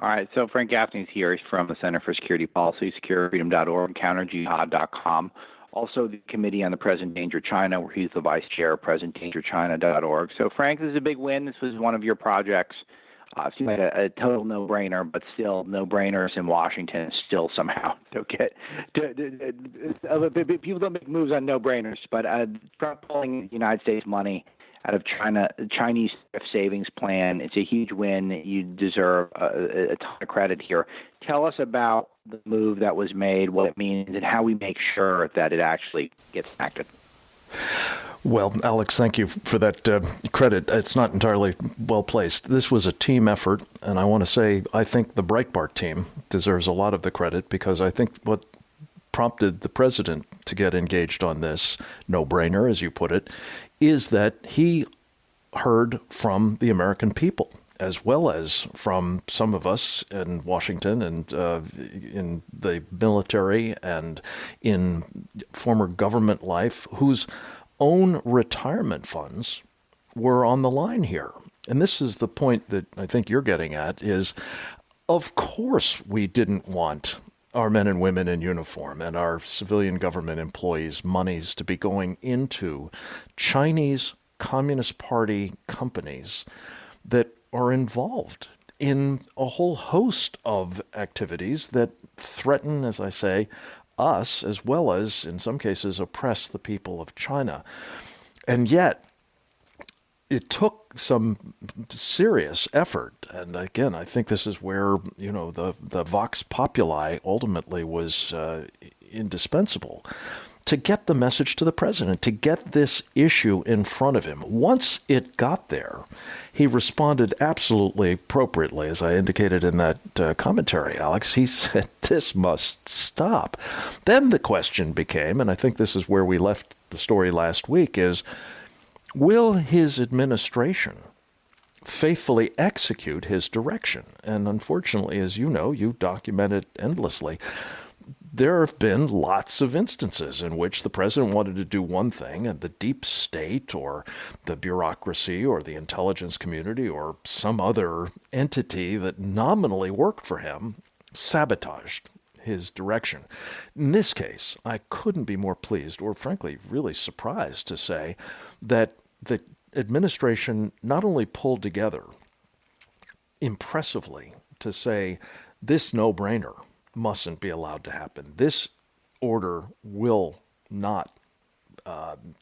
All right, so Frank Gaffney's here. He's from the Center for Security Policy, securityfreedom.org, counterjihad.com. Also, the Committee on the Present Danger China, where he's the vice chair, presentdangerchina.org. So, Frank, this is a big win. This was one of your projects. It seemed like a total no-brainer, but still no-brainers in Washington still somehow don't get people don't make moves on no-brainers. But Trump pulling United States money out of Chinese Thrift Savings Plan, it's a huge win. You deserve a ton of credit here. Tell us about the move that was made, what it means, and how we make sure that it actually gets enacted. Well, Alex, thank you for that credit. It's not entirely well placed. This was a team effort, and I want to say I think the Breitbart team deserves a lot of the credit, because I think what prompted the president to get engaged on this no-brainer, as you put it, is that he heard from the American people, as well as from some of us in Washington and in the military and in former government life, whose own retirement funds were on the line here. And this is the point that I think you're getting at, is of course we didn't want our men and women in uniform and our civilian government employees' monies to be going into Chinese Communist Party companies that are involved in a whole host of activities that threaten, as I say, us, as well as, in some cases, oppress the people of China. And yet, it took some serious effort, and again, I think this is where the vox populi ultimately was indispensable, to get the message to the president, to get this issue in front of him. Once it got there, he responded absolutely appropriately, as I indicated in that commentary, Alex. He said, this must stop. Then the question became, and I think this is where we left the story last week, is, will his administration faithfully execute his direction? And unfortunately, as you know, you document it endlessly, there have been lots of instances in which the president wanted to do one thing and the deep state or the bureaucracy or the intelligence community or some other entity that nominally worked for him sabotaged his direction. In this case, I couldn't be more pleased, or frankly really surprised, to say that the administration not only pulled together impressively to say this no-brainer mustn't be allowed to happen. This order will not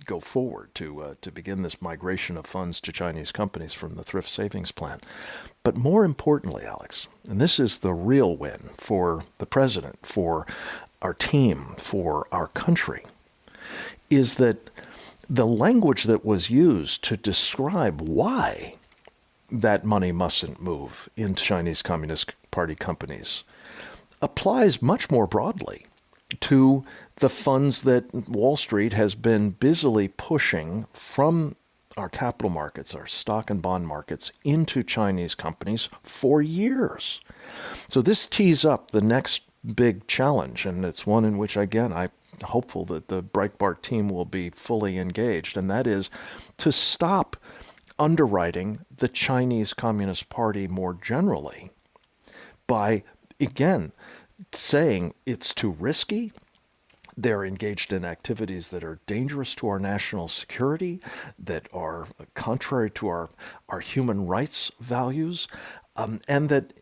go forward to begin this migration of funds to Chinese companies from the Thrift Savings Plan. But more importantly, Alex, and this is the real win for the president, for our team, for our country, is that the language that was used to describe why that money mustn't move into Chinese Communist Party companies applies much more broadly to the funds that Wall Street has been busily pushing from our capital markets, our stock and bond markets, into Chinese companies for years. So this tees up the next big challenge, and it's one in which, again, I'm hopeful that the Breitbart team will be fully engaged, and that is to stop underwriting the Chinese Communist Party more generally by, again, saying it's too risky. They're engaged in activities that are dangerous to our national security, that are contrary to our human rights values, and that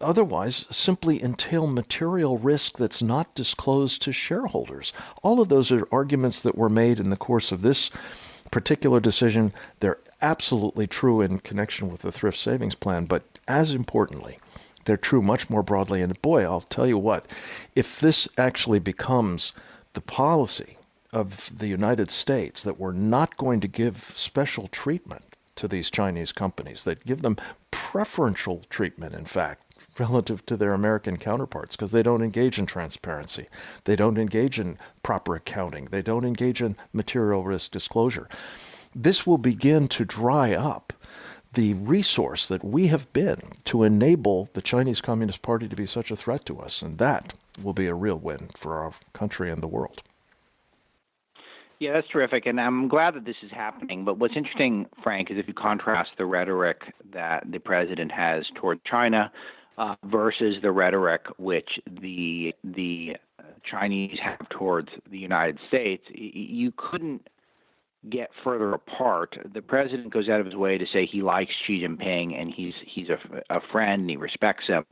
otherwise simply entail material risk that's not disclosed to shareholders. All of those are arguments that were made in the course of this particular decision. They're absolutely true in connection with the Thrift Savings Plan, but as importantly, they're true much more broadly. And boy, I'll tell you what, if this actually becomes the policy of the United States, that we're not going to give special treatment to these Chinese companies, that give them preferential treatment, in fact, relative to their American counterparts, because they don't engage in transparency, they don't engage in proper accounting, they don't engage in material risk disclosure, this will begin to dry up the resource that we have been to enable the Chinese Communist Party to be such a threat to us. And that will be a real win for our country and the world. Yeah, that's terrific. And I'm glad that this is happening. But what's interesting, Frank, is if you contrast the rhetoric that the president has toward China, versus the rhetoric which the Chinese have towards the United States. You couldn't get further apart. The president goes out of his way to say he likes Xi Jinping and he's a friend and he respects him.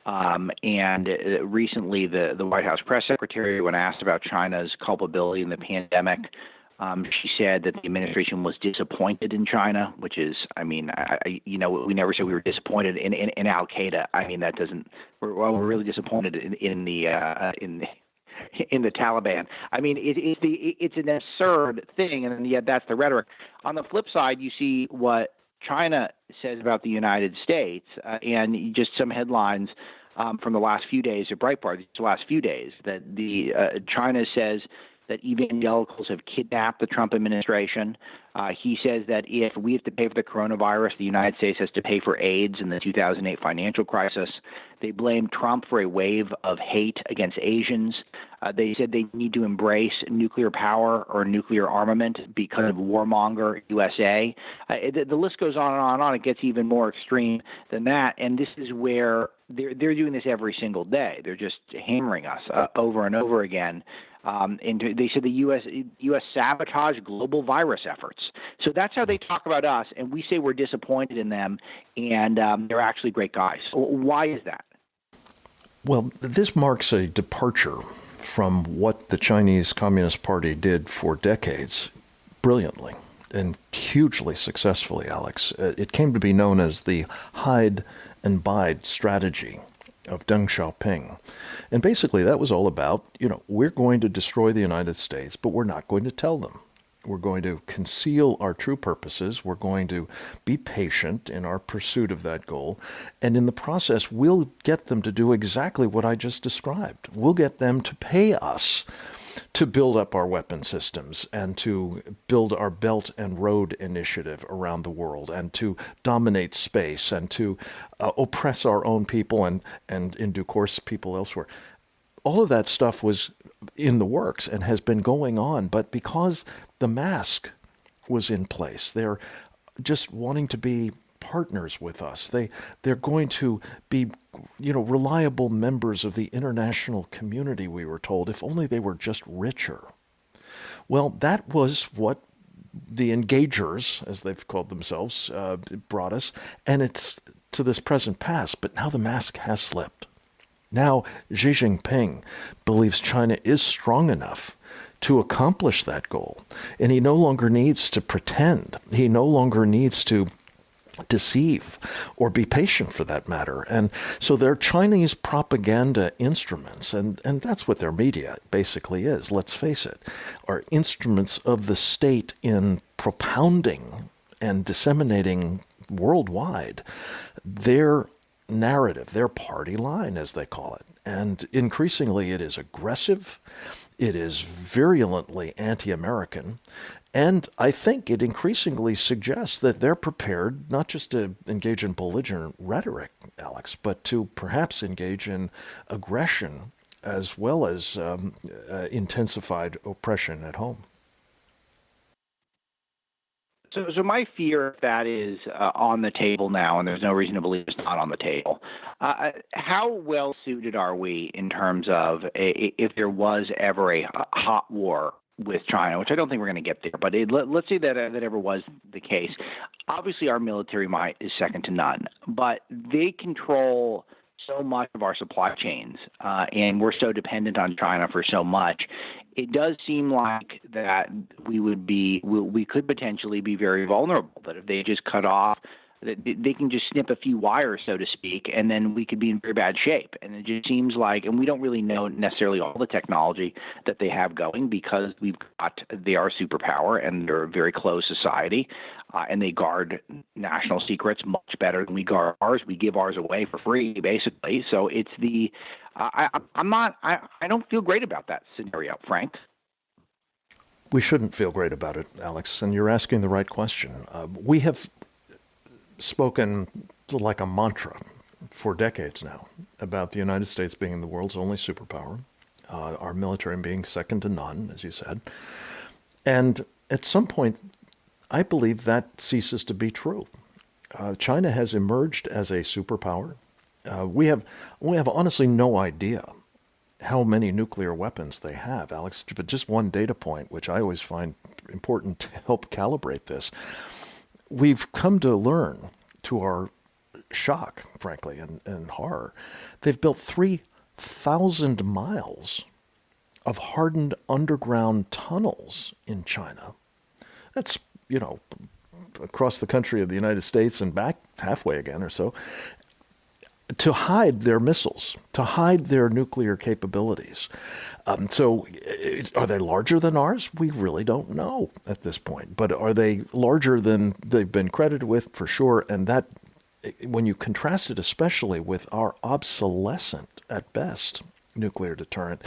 And recently, the White House press secretary, when asked about China's culpability in the pandemic, she said that the administration was disappointed in China, which is, I mean, we never said we were disappointed in Al Qaeda. I mean, that doesn't. We're really disappointed in the Taliban. I mean, it's an absurd thing, and yet that's the rhetoric. On the flip side, you see what China says about the United States, and just some headlines from the last few days of Breitbart, the last few days, that China says that evangelicals have kidnapped the Trump administration. He says that if we have to pay for the coronavirus, the United States has to pay for AIDS in the 2008 financial crisis. They blame Trump for a wave of hate against Asians. They said they need to embrace nuclear power or nuclear armament because of warmonger USA. The list goes on and on and on. It gets even more extreme than that. And this is where they're doing this every single day. They're just hammering us over and over again. And they said the U.S. sabotaged global virus efforts. So that's how they talk about us, and we say we're disappointed in them, and they're actually great guys. Why is that? Well, this marks a departure from what the Chinese Communist Party did for decades brilliantly and hugely successfully, Alex. It came to be known as the hide and bide strategy of Deng Xiaoping. And basically that was all about, we're going to destroy the United States, but we're not going to tell them. We're going to conceal our true purposes. We're going to be patient in our pursuit of that goal. And in the process, we'll get them to do exactly what I just described. We'll get them to pay us to build up our weapon systems and to build our Belt and Road Initiative around the world and to dominate space and to oppress our own people and in due course, people elsewhere. All of that stuff was in the works and has been going on, but because the mask was in place, they're just wanting to be partners with us. They're going to be, reliable members of the international community, we were told, if only they were just richer. Well, that was what the engagers, as they've called themselves, brought us, and it's to this present past, but now the mask has slipped. Now Xi Jinping believes China is strong enough to accomplish that goal, and he no longer needs to pretend. He no longer needs to deceive or be patient, for that matter. And so they're Chinese propaganda instruments, and that's what their media basically is, let's face it, are instruments of the state in propounding and disseminating worldwide their narrative, their party line, as they call it. And increasingly it is aggressive, it is virulently anti-American, and I think it increasingly suggests that they're prepared not just to engage in belligerent rhetoric, Alex, but to perhaps engage in aggression as well as intensified oppression at home. So my fear, if that is on the table now, and there's no reason to believe it's not on the table, how well suited are we in terms of if there was ever a hot war with China, which I don't think we're going to get there, but let's say that ever was the case. Obviously, our military might is second to none, but they control so much of our supply chains, and we're so dependent on China for so much. It does seem like that we could potentially be very vulnerable, that if they just cut off, that they can just snip a few wires, so to speak, and then we could be in very bad shape. And it just seems like, and we don't really know necessarily all the technology that they have going, because they are a superpower and they're a very closed society, and they guard national secrets much better than we guard ours. We give ours away for free, basically. So it's I don't feel great about that scenario, Frank. We shouldn't feel great about it, Alex, and you're asking the right question. We have spoken like a mantra for decades now about the United States being the world's only superpower, our military being second to none, as you said. And at some point, I believe that ceases to be true. China has emerged as a superpower, We have honestly no idea how many nuclear weapons they have, Alex. But just one data point, which I always find important to help calibrate this. We've come to learn, to our shock, frankly, and horror, they've built 3,000 miles of hardened underground tunnels in China. That's, across the country of the United States and back halfway again or so, to hide their missiles, to hide their nuclear capabilities. So are they larger than ours? We really don't know at this point. But are they larger than they've been credited with? For sure. And that, when you contrast it especially with our obsolescent, at best, nuclear deterrent,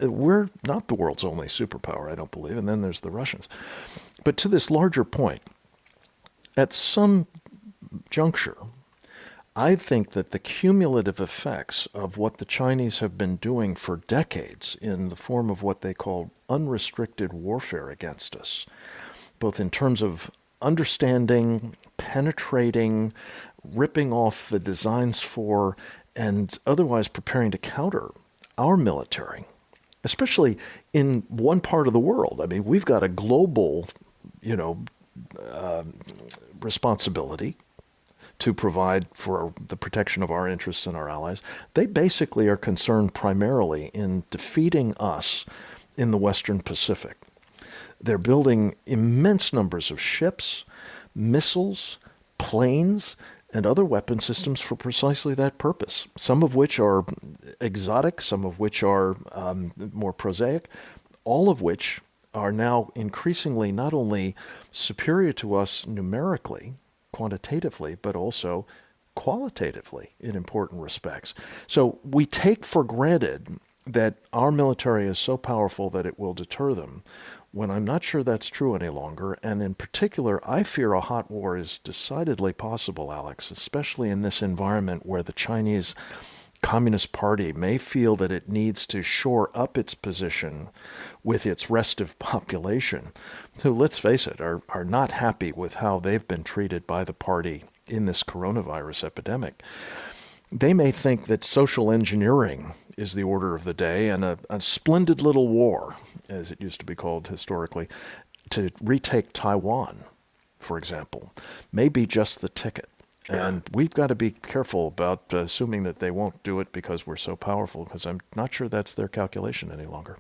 we're not the world's only superpower, I don't believe. And then there's the Russians. But to this larger point, at some juncture, I think that the cumulative effects of what the Chinese have been doing for decades in the form of what they call unrestricted warfare against us, both in terms of understanding, penetrating, ripping off the designs for, and otherwise preparing to counter our military, especially in one part of the world. I mean, we've got a global, responsibility to provide for the protection of our interests and our allies. They basically are concerned primarily in defeating us in the Western Pacific. They're building immense numbers of ships, missiles, planes, and other weapon systems for precisely that purpose, some of which are exotic, some of which are more prosaic, all of which are now increasingly not only superior to us numerically, quantitatively, but also qualitatively in important respects. So we take for granted that our military is so powerful that it will deter them, when I'm not sure that's true any longer. And in particular, I fear a hot war is decidedly possible, Alex, especially in this environment where the Chinese Communist Party may feel that it needs to shore up its position with its restive population, who, let's face it, are not happy with how they've been treated by the party in this coronavirus epidemic. They may think that social engineering is the order of the day, and a splendid little war, as it used to be called historically, to retake Taiwan, for example, may be just the ticket. And we've got to be careful about assuming that they won't do it because we're so powerful, because I'm not sure that's their calculation any longer.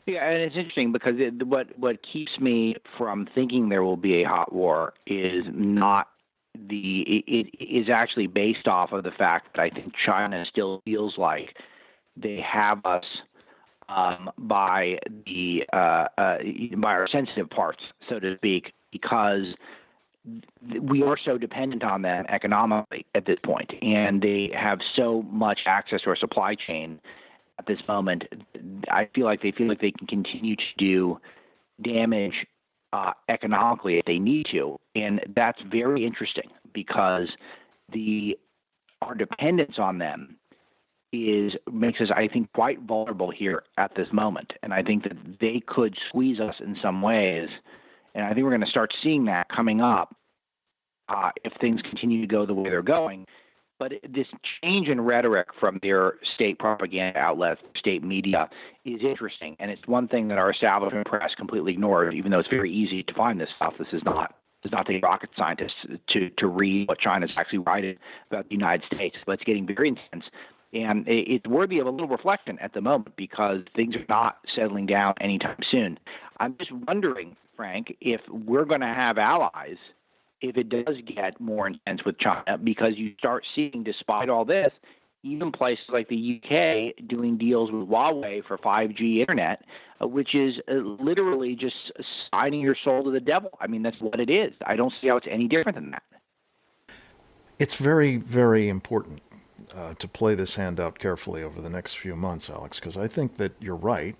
Yeah, and it's interesting because what keeps me from thinking there will be a hot war is not it is actually based off of the fact that I think China still feels like they have us by our sensitive parts, so to speak, because we are so dependent on them economically at this point, and they have so much access to our supply chain at this moment. I feel like they can continue to do damage economically if they need to, and that's very interesting because our dependence on them makes us, I think, quite vulnerable here at this moment, and I think that they could squeeze us in some ways. And I think we're going to start seeing that coming up if things continue to go the way they're going. But this change in rhetoric from their state propaganda outlets, state media, is interesting. And it's one thing that our establishment press completely ignores, even though it's very easy to find this stuff. This does not take rocket scientists to read what China's actually writing about the United States. But it's getting very intense. And it's worthy of a little reflection at the moment because things are not settling down anytime soon. I'm just wondering, Frank, if we're going to have allies if it does get more intense with China, because you start seeing, despite all this, even places like the UK doing deals with Huawei for 5G internet, which is literally just signing your soul to the devil. I mean, that's what it is. I don't see how it's any different than that. It's very, very important to play this hand out carefully over the next few months, Alex, because I think that you're right.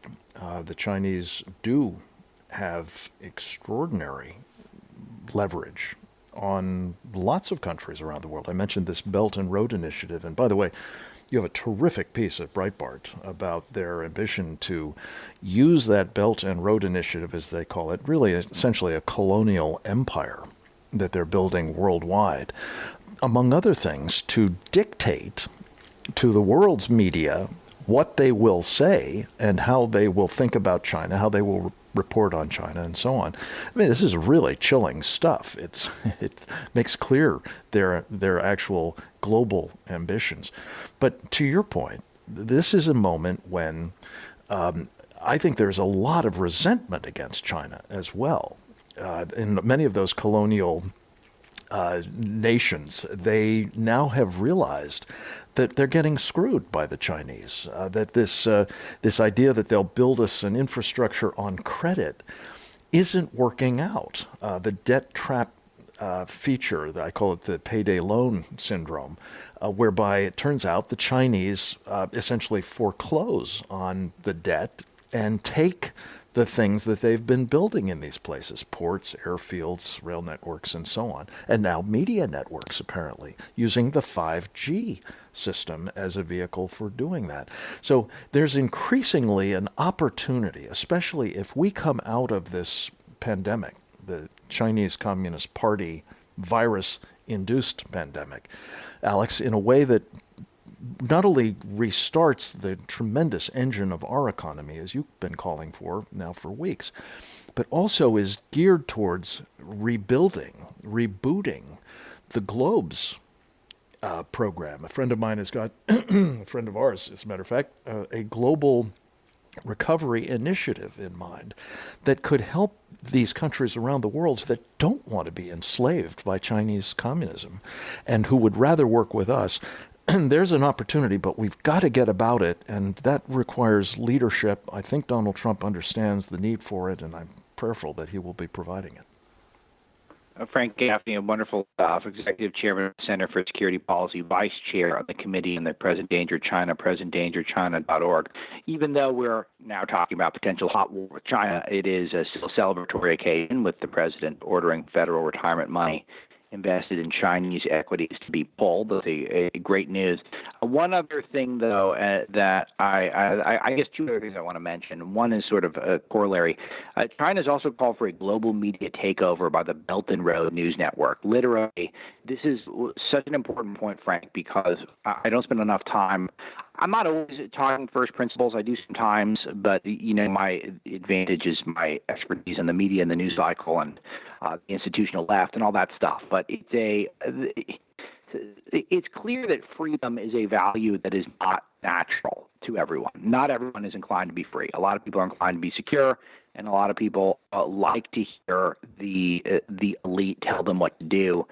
The Chinese do have extraordinary leverage on lots of countries around the world. I mentioned this Belt and Road Initiative. And by the way, you have a terrific piece at Breitbart about their ambition to use that Belt and Road Initiative, as they call it, really essentially a colonial empire that they're building worldwide. among other things, to dictate to the world's media what they will say and how they will think about China, how they will report on China, and so on. I mean, this is really chilling stuff. It makes clear their actual global ambitions. But to your point, this is a moment when I think there's a lot of resentment against China as well. In many of those colonial nations, they now have realized that they're getting screwed by the Chinese, that this idea that they'll build us an infrastructure on credit isn't working out. The debt trap feature, I call it the payday loan syndrome, whereby it turns out the Chinese essentially foreclose on the debt and take the things that they've been building in these places, ports, airfields, rail networks, and so on, and now media networks, apparently, using the 5G system as a vehicle for doing that. So there's increasingly an opportunity, especially if we come out of this pandemic, the Chinese Communist Party virus-induced pandemic, Alex, in a way that not only restarts the tremendous engine of our economy, as you've been calling for now for weeks, but also is geared towards rebuilding, rebooting the Globe's program. A friend of mine has got, a friend of ours, as a matter of fact, a global recovery initiative in mind that could help these countries around the world that don't want to be enslaved by Chinese communism and who would rather work with us. There's an opportunity, but we've got to get about it, and that requires leadership. I think Donald Trump understands the need for it, and I'm prayerful that he will be providing it. Frank Gaffney, a wonderful executive chairman of the Center for Security Policy, vice chair of the committee in the Present Danger China, presentdangerchina.org. Even though we're now talking about potential hot war with China, it is still a celebratory occasion with the president ordering federal retirement money invested in Chinese equities to be pulled. That's a great news. One other thing, though, that I guess two other things I want to mention. One is sort of a corollary. China's also called for a global media takeover by the Belt and Road News Network. Literally, this is such an important point, Frank, because I don't spend enough time. I'm not always talking first principles. I do sometimes, but my advantage is my expertise in the media and the news cycle and the institutional left and all that stuff. But it's clear that freedom is a value that is not natural to everyone. Not everyone is inclined to be free. A lot of people are inclined to be secure, and a lot of people like to hear the elite tell them what to do.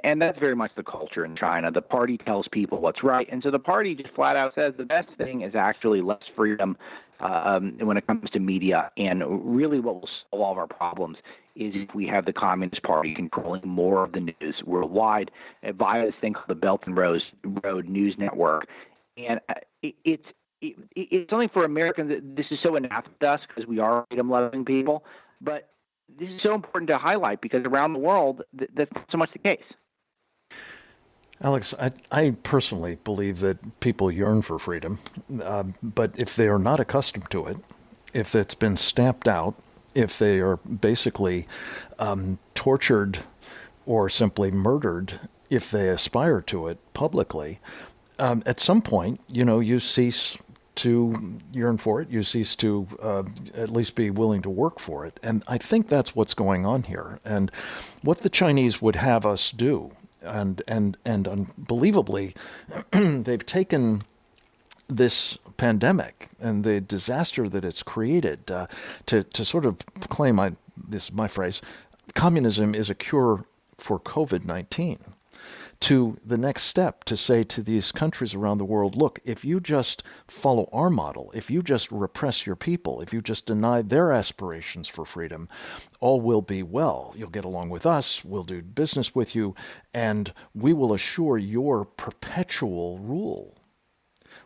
And that's very much the culture in China. The party tells people what's right. And so the party just flat out says the best thing is actually less freedom when it comes to media. And really what will solve all of our problems is if we have the Communist Party controlling more of the news worldwide via this thing called the Belt and Road News Network. And it's only for Americans that this is so anathema to us because we are freedom-loving people. But this is so important to highlight because around the world, that's not so much the case. Alex, I personally believe that people yearn for freedom, but if they are not accustomed to it, if it's been stamped out, if they are basically tortured or simply murdered, if they aspire to it publicly, at some point, you cease to yearn for it. You cease to at least be willing to work for it. And I think that's what's going on here. And what the Chinese would have us do, and unbelievably, they've taken this pandemic and the disaster that it's created to sort of claim, this is my phrase, communism is a cure for COVID-19. To the next step, to say to these countries around the world, look, if you just follow our model, if you just repress your people, if you just deny their aspirations for freedom, all will be well. You'll get along with us, we'll do business with you, and we will assure your perpetual rule.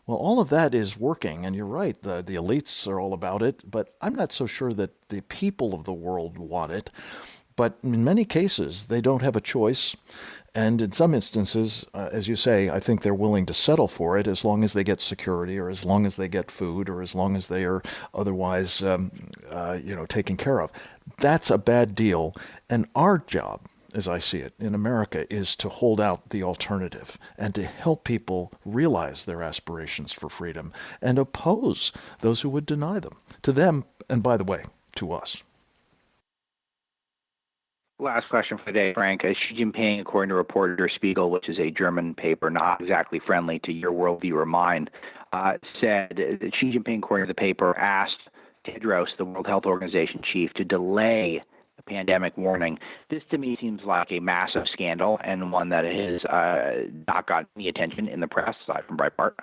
Well, all of that is working, and you're right, the elites are all about it, but I'm not so sure that the people of the world want it. But in many cases, they don't have a choice. And in some instances, as you say, I think they're willing to settle for it as long as they get security or as long as they get food or as long as they are otherwise, taken care of. That's a bad deal. And our job as I see it, in America is to hold out the alternative and to help people realize their aspirations for freedom and oppose those who would deny them, to them, and by the way, to us. Last question for the day, Frank. Xi Jinping, according to reporter Der Spiegel, which is a German paper not exactly friendly to your worldview or mine, said that Xi Jinping, according to the paper, asked Tedros, the World Health Organization chief, to delay the pandemic warning. This, to me, seems like a massive scandal and one that has not gotten any attention in the press, aside from Breitbart.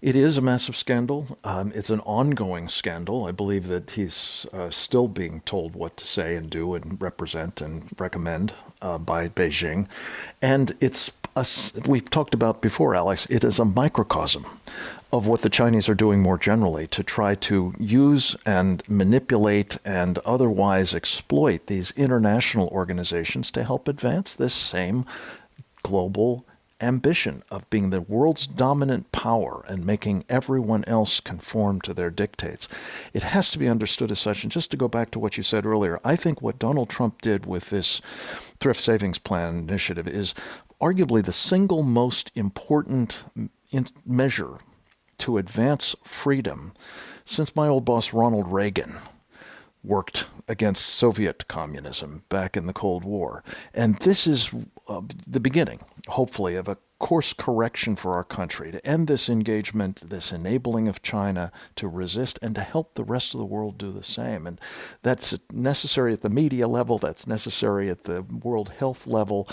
It is a massive scandal. It's an ongoing scandal. I believe that he's still being told what to say and do and represent and recommend by Beijing. And we've talked about before, Alex, it is a microcosm of what the Chinese are doing more generally to try to use and manipulate and otherwise exploit these international organizations to help advance this same global ambition of being the world's dominant power and making everyone else conform to their dictates. It has to be understood as such. And just to go back to what you said earlier, I think what Donald Trump did with this Thrift Savings Plan initiative is arguably the single most important measure to advance freedom since my old boss Ronald Reagan worked against Soviet communism back in the Cold War. And this is the beginning, hopefully, of a course correction for our country to end this engagement, this enabling of China to resist and to help the rest of the world do the same. And that's necessary at the media level, that's necessary at the World Health level,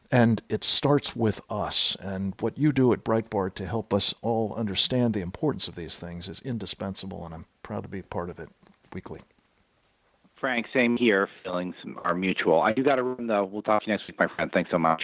and it starts with us. And what you do at Breitbart to help us all understand the importance of these things is indispensable, and I'm proud to be part of it weekly. Frank, same here. Feelings are mutual. I do got to run, though. We'll talk to you next week, my friend. Thanks so much.